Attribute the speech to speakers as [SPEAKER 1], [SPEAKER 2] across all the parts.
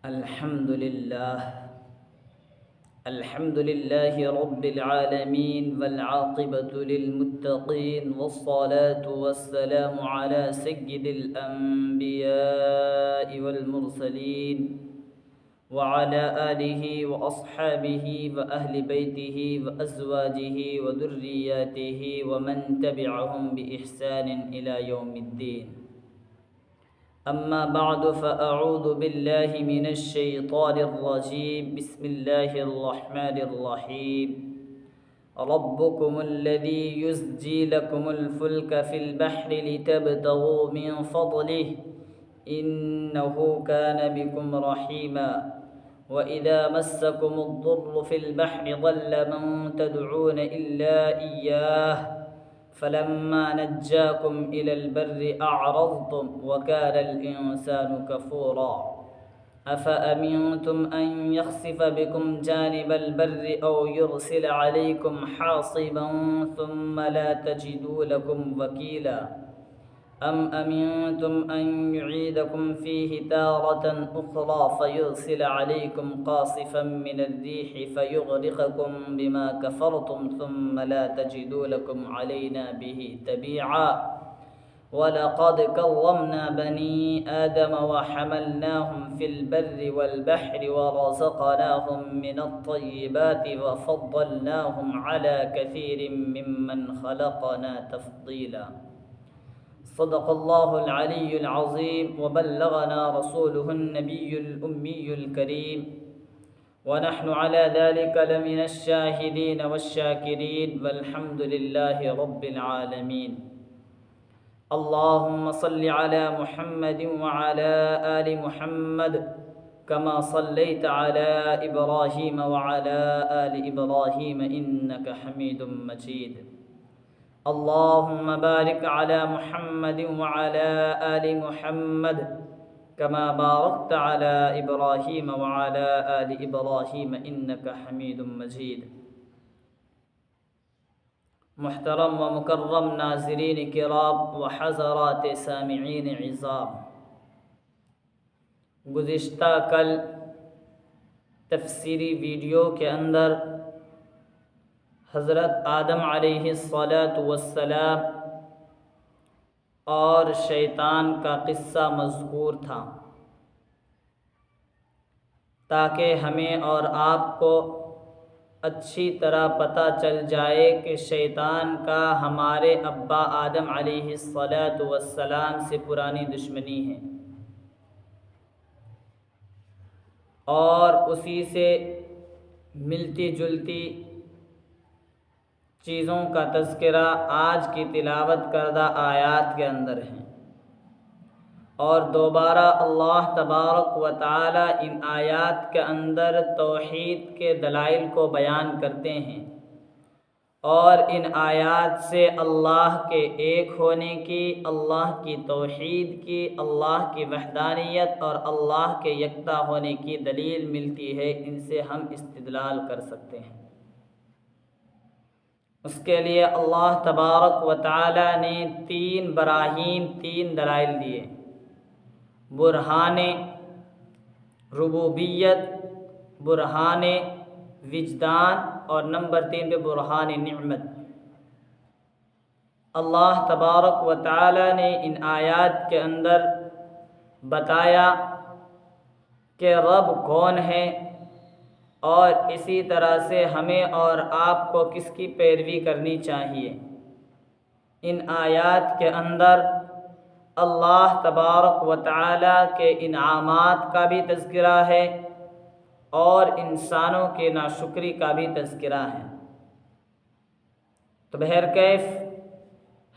[SPEAKER 1] الحمد لله الحمد لله رب العالمين والعاقبة للمتقين والصلاة والسلام على سيد الأنبياء والمرسلين وعلى آله وأصحابه وأهل بيته وأزواجه وذرياته ومن تبعهم بإحسان إلى يوم الدين. أما بعد فأعوذ بالله من الشيطان الرجيم. بسم الله الرحمن الرحيم. ربكم الذي يزجي لكم الفلك في البحر لتبتغوا من فضله إنه كان بكم رحيما وإذا مسكم الضر في البحر ضل من تدعون إلا إياه فلما نجاكم إلى البر أعرضتم وكان الإنسان كفورا أفأمنتم أن يخسف بكم جانب البر أو يرسل عليكم حاصبا ثم لا تجدوا لكم وكيلا أم أمنتم أن يعيدكم فيه تارة أخرى فيرسل عليكم قاصفا من الريح فيغرقكم بما كفرتم ثم لا تجدوا لكم علينا به تبيعا ولقد كرمنا بني آدم وحملناهم في البر والبحر ورزقناهم من الطيبات وفضلناهم على كثير ممن خلقنا تفضيلا. صدق الله العلي العظيم وبلغنا رسوله النبي الأمي الكريم ونحن على ذلك لمن الشاهدين والشاكرين والحمد لله رب العالمين. اللهم صل على محمد وعلى آل محمد كما صليت على إبراهيم وعلى آل إبراهيم إنك حميد مجيد. اللهم بارك على محمد وعلى آل محمد كما باركت على إبراهيم وعلى آل إبراهيم إنك حميد مجيد. محترم و مکرم ناظرین کرام و حضرات سامعین عظام، گزشتہ کل تفسیری ویڈیو کے اندر حضرت آدم علیہ السلام اور شیطان کا قصہ مذکور تھا، تاکہ ہمیں اور آپ کو اچھی طرح پتہ چل جائے کہ شیطان کا ہمارے ابا آدم علیہ السلام سے پرانی دشمنی ہے اور اسی سے ملتی جلتی چیزوں کا تذکرہ آج کی تلاوت کردہ آیات کے اندر ہے، اور دوبارہ اللہ تبارک و تعالی ان آیات کے اندر توحید کے دلائل کو بیان کرتے ہیں اور ان آیات سے اللہ کے ایک ہونے کی، اللہ کی توحید کی، اللہ کی وحدانیت اور اللہ کے یکتا ہونے کی دلیل ملتی ہے، ان سے ہم استدلال کر سکتے ہیں۔ اس کے لیے اللہ تبارک و تعالی نے تین براہین، تین دلائل دیے: برہان ربوبیت، برہان وجدان اور نمبر 3 پہ برہان نعمت۔ اللہ تبارک و تعالی نے ان آیات کے اندر بتایا کہ رب کون ہے، اور اسی طرح سے ہمیں اور آپ کو کس کی پیروی کرنی چاہیے۔ ان آیات کے اندر اللہ تبارک و تعالی کے انعامات کا بھی تذکرہ ہے اور انسانوں کے ناشکری کا بھی تذکرہ ہے۔ تو بہرکیف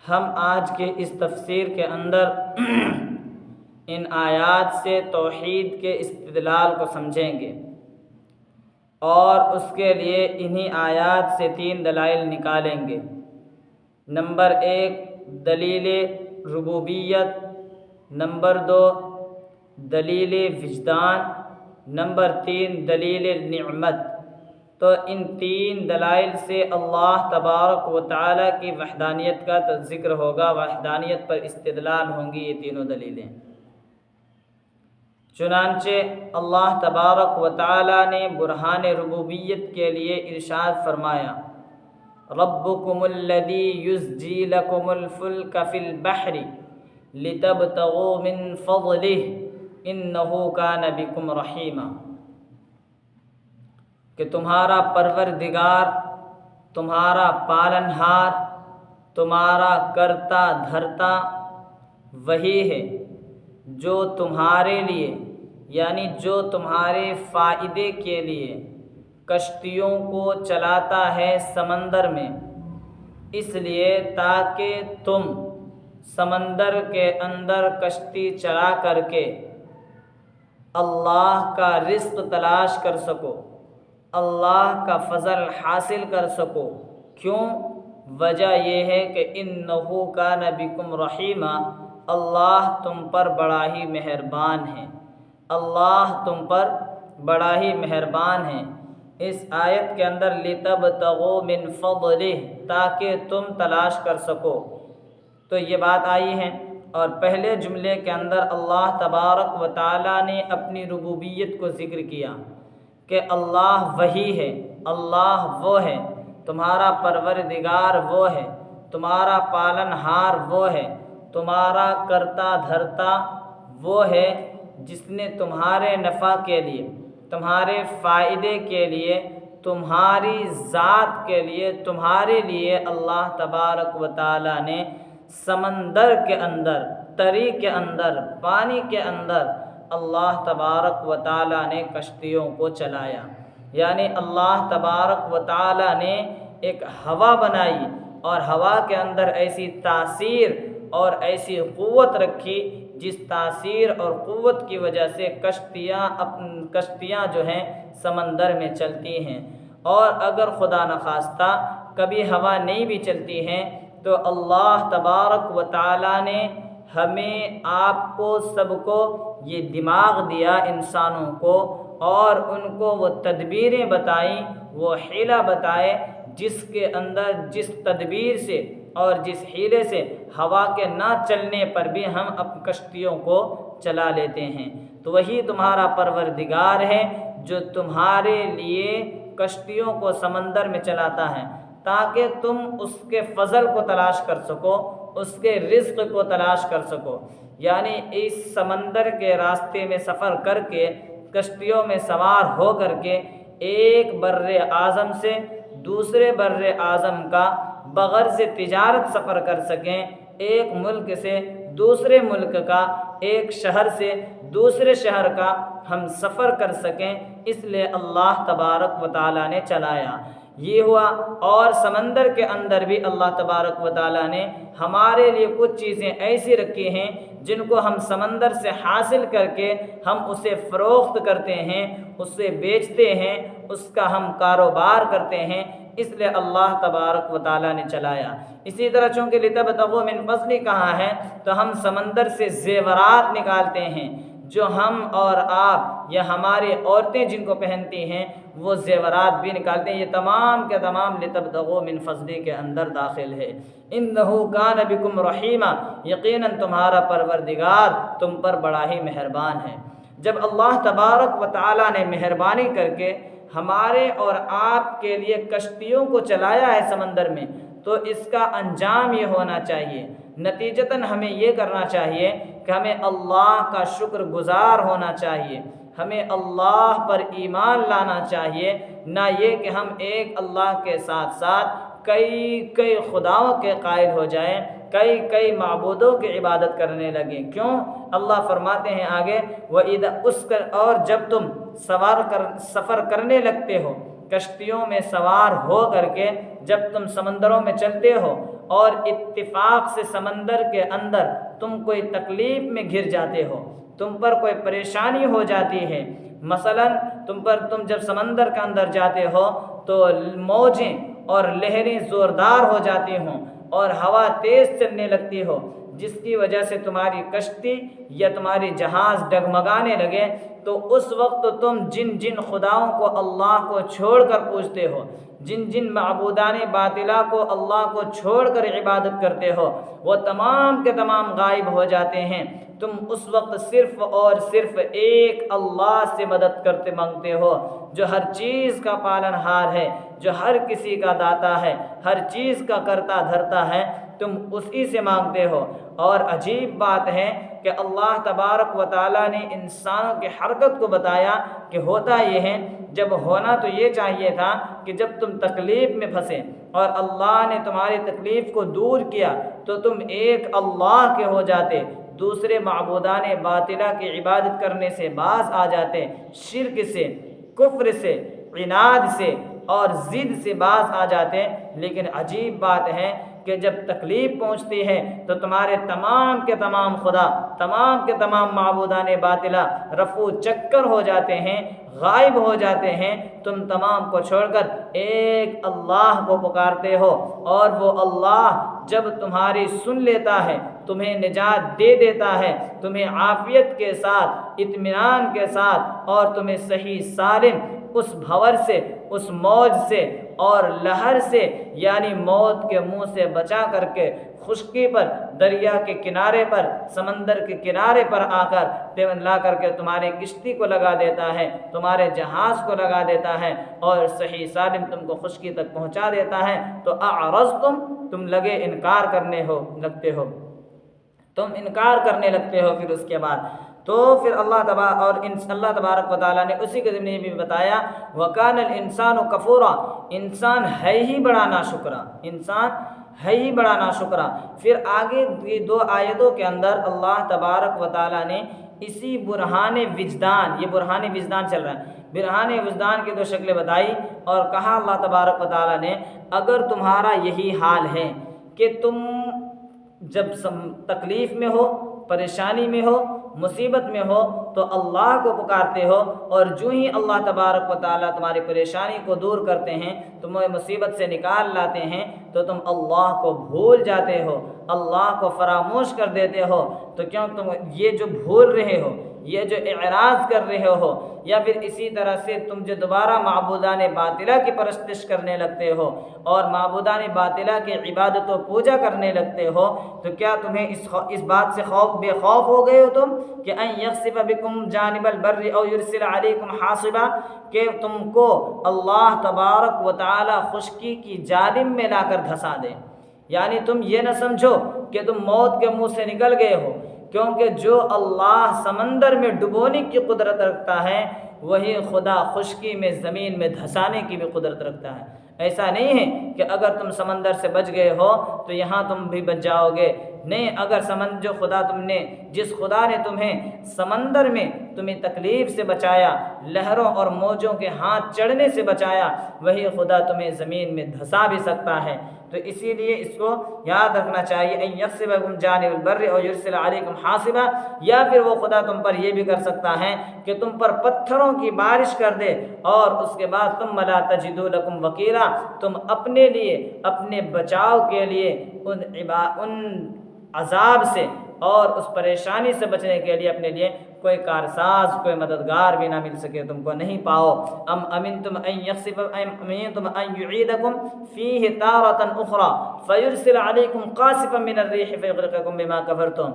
[SPEAKER 1] ہم آج کے اس تفسیر کے اندر ان آیات سے توحید کے استدلال کو سمجھیں گے، اور اس کے لیے انہی آیات سے 3 دلائل نکالیں گے۔ نمبر 1 دلیل ربوبیت، نمبر 2 دلیل وجدان، نمبر 3 دلیل نعمت۔ تو ان 3 دلائل سے اللہ تبارک و تعالی کی وحدانیت کا ذکر ہوگا، وحدانیت پر استدلال ہوں گی یہ تینوں دلیلیں۔ چنانچہ اللہ تبارک و تعالی نے برہان ربوبیت کے لیے ارشاد فرمایا، ربکم الذی یزجی لکم الفلک فی البحر لتبتغوا من فضلہ انہ کان بکم رحیما، کہ تمہارا پروردگار، تمہارا پالنہار، تمہارا کرتا دھرتا وہی ہے جو تمہارے لیے، یعنی جو تمہارے فائدے کے لیے کشتیوں کو چلاتا ہے سمندر میں، اس لیے تاکہ تم سمندر کے اندر کشتی چلا کر کے اللہ کا رزق تلاش کر سکو، اللہ کا فضل حاصل کر سکو۔ کیوں؟ وجہ یہ ہے کہ انہ کان بکم رحیما، اللہ تم پر بڑا ہی مہربان ہے، اللہ تم پر بڑا ہی مہربان ہے۔ اس آیت کے اندر لتبتغوا من فضلہ، تاکہ تم تلاش کر سکو، تو یہ بات آئی ہے۔ اور پہلے جملے کے اندر اللہ تبارک و تعالیٰ نے اپنی ربوبیت کو ذکر کیا کہ اللہ وہی ہے، اللہ وہ ہے، تمہارا پروردگار وہ ہے، تمہارا پالنہار وہ ہے، تمہارا کرتا دھرتا وہ ہے، جس نے تمہارے نفع کے لیے، تمہارے فائدے کے لیے، تمہاری ذات کے لیے، تمہارے لیے اللہ تبارک و تعالیٰ نے سمندر کے اندر، تری کے اندر، پانی کے اندر اللہ تبارک و تعالیٰ نے کشتیوں کو چلایا۔ یعنی اللہ تبارک و تعالیٰ نے ایک ہوا بنائی اور ہوا کے اندر ایسی تاثیر اور ایسی قوت رکھی جس تاثیر اور قوت کی وجہ سے کشتیاں جو ہیں سمندر میں چلتی ہیں۔ اور اگر خدا نخواستہ کبھی ہوا نہیں بھی چلتی ہیں تو اللہ تبارک و تعالیٰ نے ہمیں، آپ کو، سب کو یہ دماغ دیا، انسانوں کو، اور ان کو وہ تدبیریں بتائیں، وہ حیلہ بتائے جس کے اندر، جس تدبیر سے اور جس حیلے سے ہوا کے نہ چلنے پر بھی ہم اپنی کشتیوں کو چلا لیتے ہیں۔ تو وہی تمہارا پروردگار ہے جو تمہارے لیے کشتیوں کو سمندر میں چلاتا ہے تاکہ تم اس کے فضل کو تلاش کر سکو، اس کے رزق کو تلاش کر سکو۔ یعنی اس سمندر کے راستے میں سفر کر کے، کشتیوں میں سوار ہو کر کے ایک بر اعظم سے دوسرے بر اعظم کا بغرض تجارت سفر کر سکیں، ایک ملک سے دوسرے ملک کا، ایک شہر سے دوسرے شہر کا ہم سفر کر سکیں، اس لیے اللہ تبارک و تعالیٰ نے چلایا۔ یہ ہوا۔ اور سمندر کے اندر بھی اللہ تبارک و تعالیٰ نے ہمارے لیے کچھ چیزیں ایسی رکھی ہیں جن کو ہم سمندر سے حاصل کر کے ہم اسے فروخت کرتے ہیں، اسے بیچتے ہیں، اس کا ہم کاروبار کرتے ہیں، اس لیے اللہ تبارک و تعالیٰ نے چلایا۔ اسی طرح چونکہ لتبتغوا من فضلہ کہا ہے تو ہم سمندر سے زیورات نکالتے ہیں جو ہم اور آپ یا ہماری عورتیں جن کو پہنتی ہیں، وہ زیورات بھی نکالتے ہیں۔ یہ تمام کے تمام لتبتغوا من فضلہ کے اندر داخل ہے۔ انہ کان بکم رحیما، یقیناً تمہارا پروردگار تم پر بڑا ہی مہربان ہے۔ جب اللہ تبارک و تعالیٰ نے مہربانی کر کے ہمارے اور آپ کے لیے کشتیوں کو چلایا ہے سمندر میں، تو اس کا انجام یہ ہونا چاہیے، نتیجتاً ہمیں یہ کرنا چاہیے کہ ہمیں اللہ کا شکر گزار ہونا چاہیے، ہمیں اللہ پر ایمان لانا چاہیے، نہ یہ کہ ہم ایک اللہ کے ساتھ ساتھ کئی خداؤں کے قائل ہو جائیں، کئی معبودوں کی عبادت کرنے لگیں۔ کیوں؟ اللہ فرماتے ہیں آگے، اور جب تم سفر کرنے لگتے ہو، کشتیوں میں سوار ہو کر کے جب تم سمندروں میں چلتے ہو اور اتفاق سے سمندر کے اندر تم کوئی تکلیف میں گھر جاتے ہو، تم پر کوئی پریشانی ہو جاتی ہے، مثلا تم جب سمندر کے اندر جاتے ہو تو موجیں اور لہریں زوردار ہو جاتی ہوں اور ہوا تیز چلنے لگتی ہو، جس کی وجہ سے تمہاری کشتی یا تمہاری جہاز ڈگمگانے لگے، تو اس وقت تم جن خداؤں کو اللہ کو چھوڑ کر پوجتے ہو، جن معبودان باطلہ کو اللہ کو چھوڑ کر عبادت کرتے ہو، وہ تمام کے تمام غائب ہو جاتے ہیں۔ تم اس وقت صرف اور صرف ایک اللہ سے مدد کرتے مانگتے ہو جو ہر چیز کا پالنہار ہے، جو ہر کسی کا داتا ہے، ہر چیز کا کرتا دھرتا ہے، تم اسی سے مانگتے ہو۔ اور عجیب بات ہے کہ اللہ تبارک و تعالیٰ نے انسانوں کی حرکت کو بتایا کہ ہوتا یہ ہے، جب ہونا تو یہ چاہیے تھا کہ جب تم تکلیف میں پھنسے اور اللہ نے تمہاری تکلیف کو دور کیا تو تم ایک اللہ کے ہو جاتے، دوسرے معبودان باطلہ کی عبادت کرنے سے باز آ جاتے، شرک سے، کفر سے، عناد سے اور ضد سے باز آ جاتے۔ لیکن عجیب بات ہے کہ جب تکلیف پہنچتی ہے تو تمہارے تمام کے تمام خدا، تمام کے تمام معبودان باطلہ رفو چکر ہو جاتے ہیں، غائب ہو جاتے ہیں، تم تمام کو چھوڑ کر ایک اللہ کو پکارتے ہو، اور وہ اللہ جب تمہاری سن لیتا ہے، تمہیں نجات دے دیتا ہے، تمہیں عافیت کے ساتھ، اطمینان کے ساتھ، اور تمہیں صحیح سالم اس بھور سے، اس موج سے اور لہر سے، یعنی موت کے منہ سے بچا کر کے خشکی پر، دریا کے کنارے پر، سمندر کے کنارے پر آ کر لا کر کے تمہارے کشتی کو لگا دیتا ہے، تمہارے جہاز کو لگا دیتا ہے، اور صحیح سالم تم کو خشکی تک پہنچا دیتا ہے، تو تم لگے انکار کرنے لگتے ہو، تم انکار کرنے لگتے ہو۔ پھر اس کے بعد تو پھر اللہ تبارک و تعالیٰ نے اسی کے ضمن بھی بتایا وَكَانَ الْإِنسَانُ كَفُورًا، انسان ہے ہی بڑا ناشکرا، انسان ہے ہی بڑا ناشکرا۔ پھر آگے یہ 2 آیتوں کے اندر اللہ تبارک و تعالیٰ نے اسی برہان وجدان، یہ برہان وجدان چل رہا ہے، برہان وجدان کی 2 شکلیں بتائی، اور کہا اللہ تبارک و تعالیٰ نے اگر تمہارا یہی حال ہے کہ تم جب تکلیف میں ہو، پریشانی میں ہو، مصیبت میں ہو تو اللہ کو پکارتے ہو، اور جو ہی اللہ تبارک و تعالیٰ تمہاری پریشانی کو دور کرتے ہیں، تمہیں مصیبت سے نکال لاتے ہیں، تو تم اللہ کو بھول جاتے ہو، اللہ کو فراموش کر دیتے ہو، تو کیوں تم یہ جو بھول رہے ہو، یہ جو اعراض کر رہے ہو، یا پھر اسی طرح سے تم جو دوبارہ معبودان باطلہ کی پرستش کرنے لگتے ہو اور معبودان باطلہ کی عبادت و پوجا کرنے لگتے ہو، تو کیا تمہیں اس بات سے بے خوف ہو گئے ہو تم کہ ان یخسف بکم جانب البر او یرسل علیکم حاصبا، کہ تم کو اللہ تبارک و تعالی خشکی کی جانب میں لا کر دھسا دے؟ یعنی تم یہ نہ سمجھو کہ تم موت کے منہ سے نکل گئے ہو، کیونکہ جو اللہ سمندر میں ڈبونے کی قدرت رکھتا ہے وہی خدا خشکی میں زمین میں دھسانے کی بھی قدرت رکھتا ہے۔ ایسا نہیں ہے کہ اگر تم سمندر سے بچ گئے ہو تو یہاں تم بھی بچ جاؤ گے، نہیں، اگر جو خدا جس خدا نے تمہیں سمندر میں تمہیں تکلیف سے بچایا، لہروں اور موجوں کے ہاتھ چڑھنے سے بچایا، وہی خدا تمہیں زمین میں دھسا بھی سکتا ہے۔ تو اسی لیے اس کو یاد رکھنا چاہیے ان یخسفکم جانب البر او یرسل علیکم حاصبا، یا پھر وہ خدا تم پر یہ بھی کر سکتا ہے کہ تم پر پتھروں کی بارش کر دے، اور اس کے بعد تم لا تجدوا لکم وکیلا، تم اپنے لیے، اپنے بچاؤ کے لیے ان عذاب سے اور اس پریشانی سے بچنے کے لیے اپنے لیے کوئی کارساز، کوئی مددگار بھی نہ مل سکے، تم کو نہیں پاؤ۔ امنتم ان یعیدکم فیہ تارۃ اخری فیرسل علیکم قاصفا من الریح فیغرقکم بما کفرتم،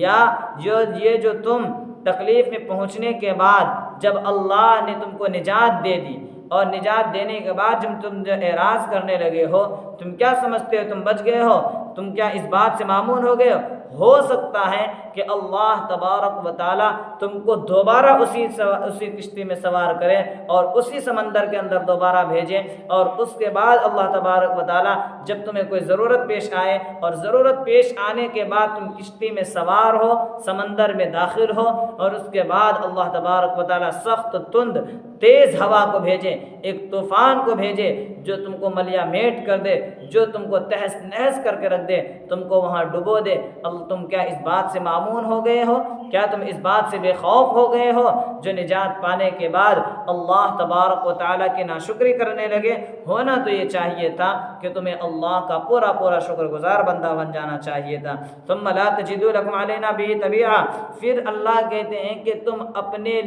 [SPEAKER 1] یا یہ جو تم تکلیف میں پہنچنے کے بعد جب اللہ نے تم کو نجات دے دی، اور نجات دینے کے بعد جب تم جو اعراض کرنے لگے ہو، تم کیا سمجھتے ہو تم بچ گئے ہو؟ تم کیا اس بات سے معمون ہو گئے ہو سکتا ہے کہ اللہ تبارک و تعالیٰ تم کو دوبارہ اسی کشتی میں سوار کرے اور اسی سمندر کے اندر دوبارہ بھیجے، اور اس کے بعد اللہ تبارک و تعالیٰ جب تمہیں کوئی ضرورت پیش آئے، اور ضرورت پیش آنے کے بعد تم کشتی میں سوار ہو، سمندر میں داخل ہو، اور اس کے بعد اللہ تبارک و تعالیٰ سخت تند تیز ہوا کو بھیجے، ایک طوفان کو بھیجے جو تم کو ملیا میٹ کر دے، جو تم کو تہس نہس کر کے رکھ دے، تم کو وہاں ڈبو دے، تم کیا اس بات سے معمون ہو گئے ہو؟ کیا تم اس بات سے بے خوف ہو گئے ہو جو نجات پانے کے بعد اللہ تبارک و تعالیٰ کی ناشکری کرنے لگے؟ ہونا تو یہ چاہیے تھا کہ تمہیں اللہ کا پورا پورا شکر گزار بندہ بن جانا چاہیے تھا۔ ثم لا تجدوا لکم علینا بہ تبیعا، پھر اللہ کہتے ہیں کہ تم اپنے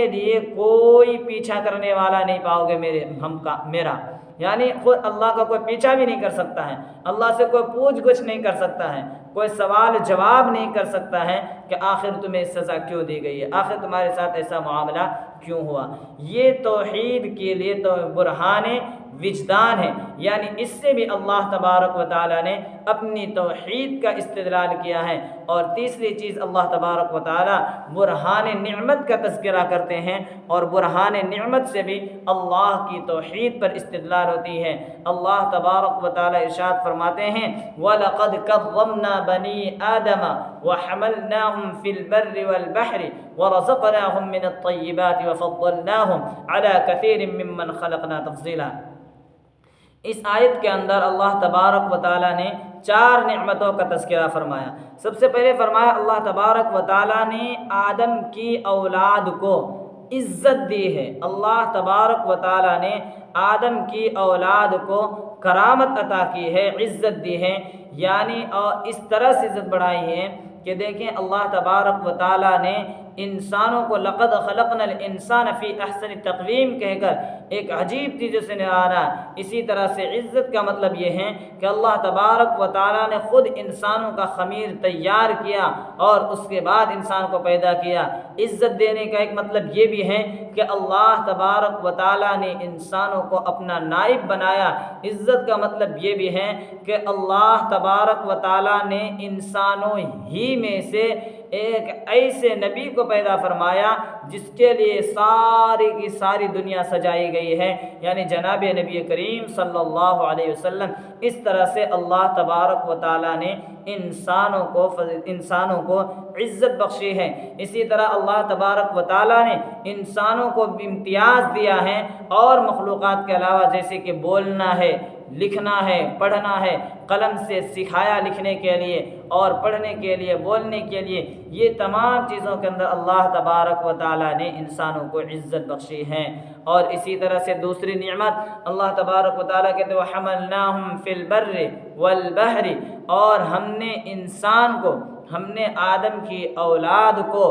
[SPEAKER 1] لیے کوئی پیچھا کرنے والا نہیں پاؤ گے میرا، یعنی خود اللہ کا کوئی پیچھا بھی نہیں کر سکتا ہے، اللہ سے کوئی پوچھ گچھ نہیں کر سکتا ہے، کوئی سوال جواب نہیں کر سکتا ہے کہ آخر تمہیں سزا کیوں دی گئی ہے، آخر تمہارے ساتھ ایسا معاملہ کیوں ہوا۔ یہ توحید کے لیے تو برہان وجدان ہے، یعنی اس سے بھی اللہ تبارک و تعالیٰ نے اپنی توحید کا استدلال کیا ہے۔ اور تیسری چیز اللہ تبارک و تعالیٰ برہان نعمت کا تذکرہ کرتے ہیں، اور برہان نعمت سے بھی اللہ کی توحید پر استدلال ہوتی ہے۔ اللہ تبارک و تعالیٰ ارشاد فرماتے ہیں وَلَقَدْ كَرَّمْنَا بَنِي آدَمَ وَحَمَلْنَاهُمْ فِي الْبَرِّ وَالْبَحْرِ وَرَزَقْنَاهُمْ مِنَ الطَّيِّبَاتِ وَفَضَّلْنَاهُمْ عَلَى كَثِيرٍ مِّمَّنْ خَلَقْنَا تَفْضِيلًا۔ اس آیت کے اندر اللہ تبارک و تعالیٰ نے 4 نعمتوں کا تذکرہ فرمایا۔ سب سے پہلے فرمایا اللہ تبارک و تعالیٰ نے آدم کی اولاد کو عزت دی ہے۔ اللہ تبارک و تعالیٰ نے آدم کی اولاد کو کرامت عطا کی ہے، عزت دی ہے، یعنی اور اس طرح سے عزت بڑھائی ہے کہ دیکھیں اللہ تبارک و تعالیٰ نے انسانوں کو لقد خلقنا الانسان فی احسن تقویم کہہ کر ایک عجیب چیز سے نوارا۔ اسی طرح سے عزت کا مطلب یہ ہے کہ اللہ تبارک و تعالیٰ نے خود انسانوں کا خمیر تیار کیا اور اس کے بعد انسان کو پیدا کیا۔ عزت دینے کا ایک مطلب یہ بھی ہے کہ اللہ تبارک و تعالیٰ نے انسانوں کو اپنا نائب بنایا۔ عزت کا مطلب یہ بھی ہے کہ اللہ تبارک و تعالیٰ نے انسانوں ہی میں سے ایک ایسے نبی کو پیدا فرمایا جس کے لیے ساری کی ساری دنیا سجائی گئی ہے، یعنی جناب نبی کریم صلی اللہ علیہ وسلم۔ اس طرح سے اللہ تبارک و تعالیٰ نے انسانوں کو عزت بخشی ہے۔ اسی طرح اللہ تبارک و تعالیٰ نے انسانوں کو امتیاز دیا ہے اور مخلوقات کے علاوہ، جیسے کہ بولنا ہے، لکھنا ہے، پڑھنا ہے، قلم سے سکھایا لکھنے کے لیے اور پڑھنے کے لیے، بولنے کے لیے، یہ تمام چیزوں کے اندر اللہ تبارک و تعالیٰ نے انسانوں کو عزت بخشی ہے۔ اور اسی طرح سے دوسری نعمت اللہ تبارک و تعالیٰ کہتے ہیں وَحَمَلْنَاهُمْ فِي الْبَرِّ وَالْبَحْرِ، اور ہم نے آدم کی اولاد کو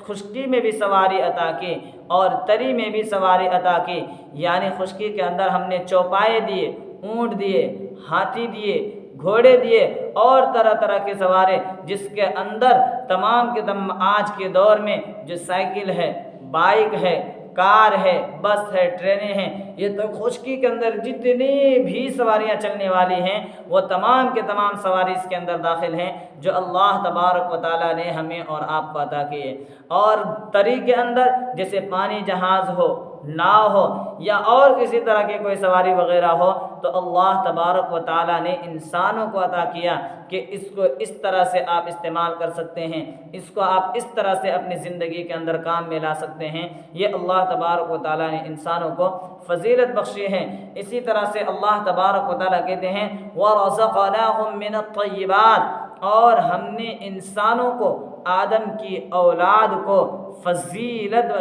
[SPEAKER 1] خشکی میں بھی سواری عطا کی اور تری میں بھی سواری عطا کی، یعنی خشکی کے اندر ہم نے چوپائے دیے، اونٹ دیے، ہاتھی دیے، گھوڑے دیے اور طرح طرح کے سوارے، جس کے اندر تمام کے آج کے دور میں جو سائیکل ہے، بائک ہے، کار ہے، بس ہے، ٹرینیں ہیں، یہ تو خشکی کے اندر جتنی بھی سواریاں چلنے والی ہیں وہ تمام کے تمام سواری اس کے اندر داخل ہیں جو اللہ تبارک و تعالیٰ نے ہمیں اور آپ کو عطا کیے۔ اور تری کے اندر جیسے پانی جہاز ہو، ناؤ ہو یا اور کسی طرح کے کوئی سواری وغیرہ ہو، تو اللہ تبارک و تعالیٰ نے انسانوں کو عطا کیا کہ اس کو اس طرح سے آپ استعمال کر سکتے ہیں، اس کو آپ اس طرح سے اپنی زندگی کے اندر کام میں لا سکتے ہیں۔ یہ اللہ تبارک و تعالیٰ نے انسانوں کو فضیلت بخشی ہے۔ اسی طرح سے اللہ تبارک و تعالیٰ کہتے ہیں وَرَزَقْنَاهُم مِّنَ الطَّيِّبَاتِ، اور ہم نے انسانوں کو، آدم کی اولاد کو فضیلت،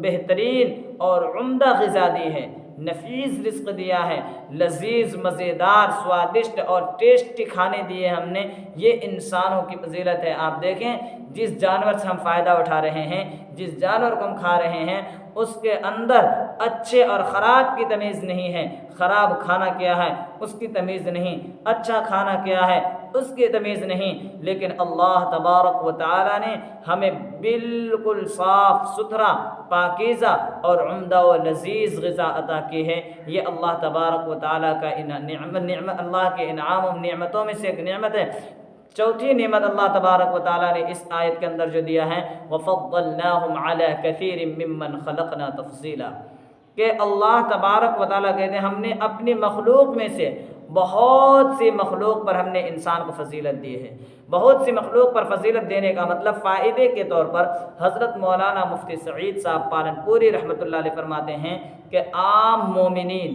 [SPEAKER 1] بہترین اور عمدہ غذا دی ہے، نفیس رزق دیا ہے، لذیذ، مزیدار، سوادشٹ اور ٹیسٹی کھانے دیے ہم نے۔ یہ انسانوں کی فضیلت ہے۔ آپ دیکھیں جس جانور سے ہم فائدہ اٹھا رہے ہیں، جس جانور کو ہم کھا رہے ہیں، اس کے اندر اچھے اور خراب کی تمیز نہیں ہے۔ خراب کھانا کیا ہے اس کی تمیز نہیں، اچھا کھانا کیا ہے اس کی تمیز نہیں، لیکن اللہ تبارک و تعالیٰ نے ہمیں بالکل صاف ستھرا، پاکیزہ اور عمدہ و لذیذ غذا عطا کی ہے۔ یہ اللہ تبارک و تعالیٰ کا نعمت، اللہ کے انعام و نعمتوں میں سے ایک نعمت ہے۔ چوتھی نعمت اللہ تبارک و تعالیٰ نے اس آیت کے اندر جو دیا ہے وَفَضَّلْنَاهُمْ عَلَى كَثِيرٍ مِّمَّنْ خَلَقْنَا تَفْضِيلًا، کہ اللہ تبارک و تعالیٰ کہتے ہیں ہم نے اپنی مخلوق میں سے بہت سی مخلوق پر ہم نے انسان کو فضیلت دی ہے۔ بہت سی مخلوق پر فضیلت دینے کا مطلب فائدے کے طور پر حضرت مولانا مفتی سعید صاحب پالنپوری رحمۃ اللہ علیہ فرماتے ہیں کہ عام مومنین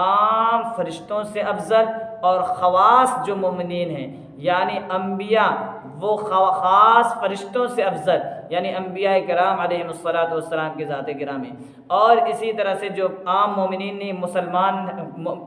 [SPEAKER 1] عام فرشتوں سے افضل، اور خواص جو مومنین ہیں یعنی انبیاء وہ خاص فرشتوں سے افضل، یعنی انبیاء کرام علیہم الصلاۃ والسلام کے ذات گرامی۔ اور اسی طرح سے جو عام مومنین نہیں، مسلمان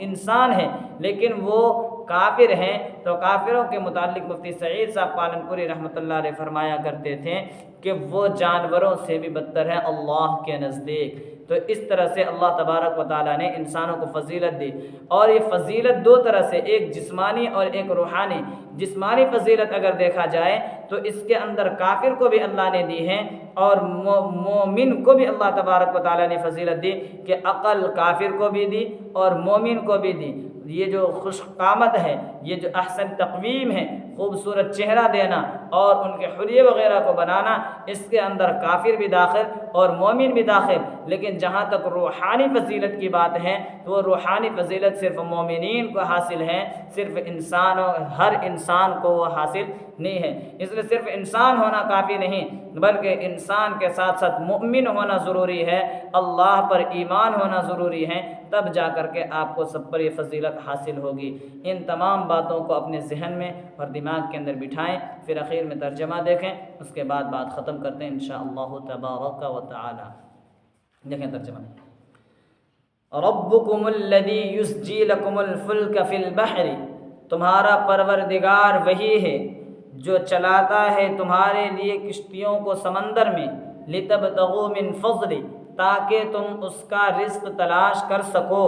[SPEAKER 1] انسان ہیں لیکن وہ کافر ہیں، تو کافروں کے متعلق مفتی سعید صاحب پالنپوری رحمۃ اللہ علیہ فرمایا کرتے تھے کہ وہ جانوروں سے بھی بدتر ہیں اللہ کے نزدیک۔ تو اس طرح سے اللہ تبارک و تعالیٰ نے انسانوں کو فضیلت دی، اور یہ فضیلت دو طرح سے، ایک جسمانی اور ایک روحانی۔ جسمانی فضیلت اگر دیکھا جائے تو اس کے اندر کافر کو بھی اللہ نے دی ہے اور مومن کو بھی اللہ تبارک و تعالیٰ نے فضیلت دی کہ عقل کافر کو بھی دی اور مومن کو بھی دی۔ یہ جو خوش قامت ہے، یہ جو احسن تقویم ہے، خوبصورت چہرہ دینا اور ان کے حلیے وغیرہ کو بنانا، اس کے اندر کافر بھی داخل اور مومن بھی داخل۔ لیکن جہاں تک روحانی فضیلت کی بات ہے تو وہ روحانی فضیلت صرف مومنین کو حاصل ہے، صرف ہر انسان کو وہ حاصل نہیں ہے۔ اس لیے صرف انسان ہونا کافی نہیں، بلکہ انسان کے ساتھ ساتھ مؤمن ہونا ضروری ہے، اللہ پر ایمان ہونا ضروری ہے، تب جا کر کے آپ کو سب پر یہ فضیلت حاصل ہوگی۔ ان تمام باتوں کو اپنے ذہن میں اور دماغ کے اندر بٹھائیں، پھر اخیر میں ترجمہ دیکھیں، اس کے بعد بات ختم کرتے ہیں انشاءاللہ تبارک و تعالی۔ دیکھیں ترجمہ: ربکم الذی یسجی لکم الفلک فی البحر، تمہارا پروردگار وہی ہے جو چلاتا ہے تمہارے لیے کشتیوں کو سمندر میں، لتبتغوا من فضل، تاکہ تم اس کا رزق تلاش کر سکو،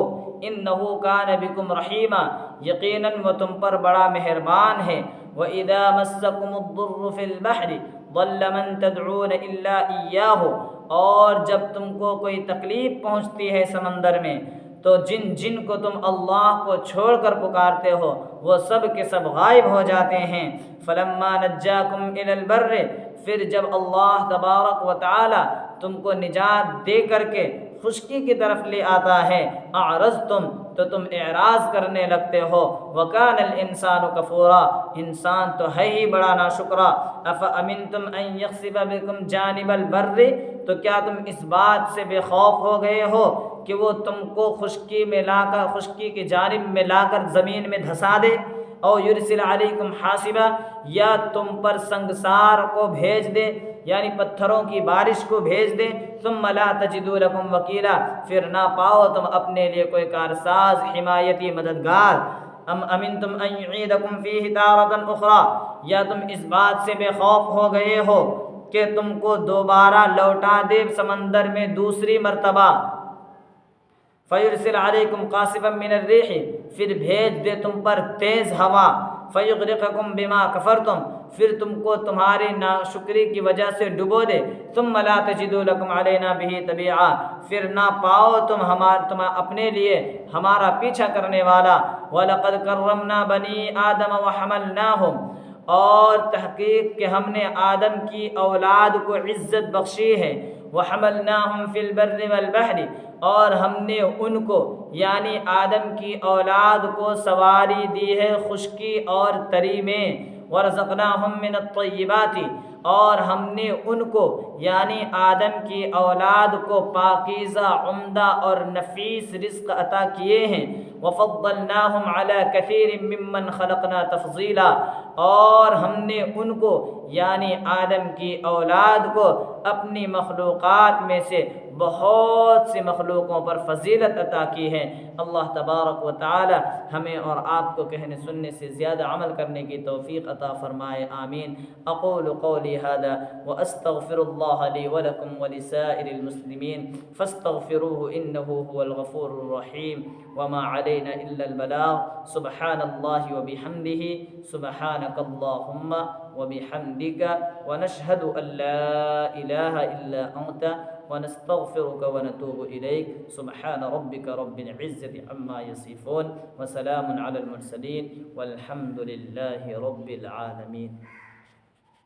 [SPEAKER 1] انہ کان بکم رحیما، یقیناً وہ تم پر بڑا مہربان ہے، وَإِذَا مَسَّكُمُ الضُّرُّ فِي الْبَحْرِ ضَلَّ مَن تَدْعُونَ إِلَّا إِيَّاهُ، اور جب تم کو کوئی تکلیف پہنچتی ہے سمندر میں تو جن کو تم اللہ کو چھوڑ کر پکارتے ہو وہ سب کے سب غائب ہو جاتے ہیں۔ فَلَمَّا نَجَّاكُمْ إِلَى الْبَرِّ، پھر جب اللہ تبارک و تعالی تم کو نجات دے کر کے خشکی کی طرف لے آتا ہے، اعرضتم، تو تم اعراض کرنے لگتے ہو، وَكَانَ الْإِنسَانُ كَفُورًا، انسان تو ہے ہی بڑا ناشکرا۔ أَفَأَمِنْتُمْ أَنْ يَخْسِفَ بِكُمْ جَانِبَ الْبَرِّ، تو کیا تم اس بات سے بے خوف ہو گئے ہو کہ وہ تم کو خشکی کی جانب میں لا کر زمین میں دھسا دے؟ او یرسل علیکم حاصبا، یا تم پر سنگسار کو بھیج دے، یعنی پتھروں کی بارش کو بھیج دے، ثم لا تجدوا لکم وکیلا، پھر نہ پاؤ تم اپنے لیے کوئی کارساز، حمایتی، مددگار۔ ام امنتم ان یعیدکم فیہ تارۃ اخری، یا تم اس بات سے بے خوف ہو گئے ہو کہ تم کو دوبارہ لوٹا دے سمندر میں دوسری مرتبہ۔ فیرسل علیکم قاصفا من الریح، پھر بھیج دے تم پر تیز ہوا، فیغرقکم بما کفرتم، پھر تم کو تمہاری ناشکری کی وجہ سے ڈبو دے، ثم لا تجدوا لکم علینا بہ تبیعا، پھر نہ پاؤ تم اپنے لیے ہمارا پیچھا کرنے والا۔ وَلَقَدْ كَرَّمْنَا بَنِي آدَمَ وَحَمَلْنَاهُمْ، اور تحقیق کہ ہم نے آدم کی اولاد کو عزت بخشی ہے، وَحَمَلْنَاهُمْ فِي الْبَرِّ وَالْبَحْرِ، اور ہم نے ان کو یعنی آدم کی اولاد کو سواری دی ہے خشکی اور تری میں، وَرَزَقْنَاهُمْ مِنَ الطَّيِّبَاتِ، اور ہم نے ان کو یعنی آدم کی اولاد کو پاکیزہ، عمدہ اور نفیس رزق عطا کیے ہیں، وَفَضَّلْنَاهُمْ عَلَى كَثِيرٍ مِّمَّنْ خَلَقْنَا تَفْضِيلًا، اور ہم نے ان کو یعنی آدم کی اولاد کو اپنی مخلوقات میں سے بہت سی مخلوقوں پر فضیلت عطا کی ہے۔ اللہ تبارک و تعالی ہمیں اور آپ کو کہنے سننے سے زیادہ عمل کرنے کی توفیق عطا فرمائے، آمین۔ اقول قولی ھذا واستغفر اللہ لی ولکم ولسائر المسلمین فاستغفروہ انہ هو الغفور الرحیم، وما علینا الا البلاغ۔ سبحان اللہ وبحمدہ، سبحانک اللہم وبحمدک، ونشہد ان لا الہ الا انت، ونستغفرك ونتوب إليك۔ سبحان ربك رب العزة عما يصفون، وسلام على المرسلين، والحمد لله رب العالمين۔